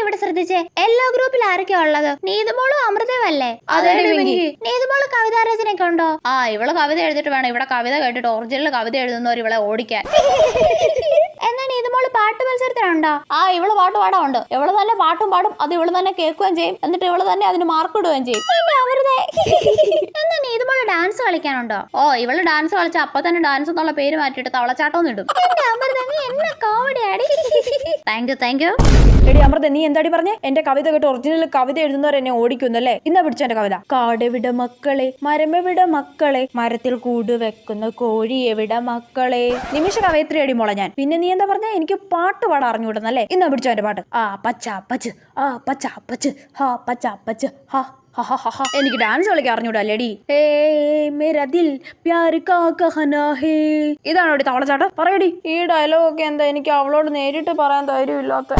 ഇവിടെ ശ്രദ്ധിച്ചേ, എല്ലാ ഗ്രൂപ്പിൽ ആരൊക്കെയാ ഉള്ളത്? നീതുമോളും അമൃതയും അല്ലേ? നീതുമോള് കവിതാരചനയൊക്കെ ഉണ്ടോ? ഇവള് കവിത എഴുതിട്ട് വേണം ഇവിടെ കവിത കേട്ടിട്ട് ഒറിജിനൽ കവിത എഴുതുന്നവർ ഇവളെ ഓടിക്കാൻ. എന്നാ നീതുമോള് പാട്ട് മത്സരത്തിനുണ്ടോ? ഇവള് പാട്ട് പാടാറുണ്ട്. ഇവള് തന്നെ പാട്ടും പാടും, അത് ഇവള് തന്നെ കേൾക്കുകയും ചെയ്യും, എന്നിട്ട് ഇവള് തന്നെ അതിന് മാർക്ക് ഇടുകയും ചെയ്യും. എന്നാ നീതുമോള് ഡാൻസ് കളിക്കാനുണ്ടോ? ഇവള് ഡാൻസ് കളിച്ച അപ്പൊ തന്നെ ഡാൻസ് എന്നുള്ള പേര് മാറ്റിയിട്ട് തവളച്ചാട്ടം ഇടും. Thank you. എടി അമൃത, നീ എന്താടി പറഞ്ഞേ? എന്റെ കവിത കേട്ട് ഒറിജിനൽ കവിത എഴുതുന്നവർ എന്നെ ഓടിക്കുന്നല്ലേ? ഇന്നാ പിടിച്ച എന്റെ കവിത. കാടെവിട മക്കളെ, മരമെവിട മക്കളെ, മരത്തിൽ കൂട് വെക്കുന്ന കോഴി എവിട മക്കളെ. നിമിഷ കവയത്രിയടി മോളെ ഞാൻ. പിന്നെ നീ എന്താ പറഞ്ഞ? എനിക്ക് പാട്ട് പാടാൻ അറിഞ്ഞുവിടുന്നല്ലേ? ഇന്നാ പിടിച്ചോ എന്റെ പാട്ട്. പച്ച എനിക്ക് ഡാൻസ് കളിക്കാൻ അറിഞ്ഞൂടല്ലേടി. ഇതാണോ തവളച്ചാട്ടം? പറയടി. ഈ ഡയലോഗ് ഒക്കെ എന്താ എനിക്ക് അവളോട് നേരിട്ട് പറയാൻ ധൈര്യമില്ലാത്ത.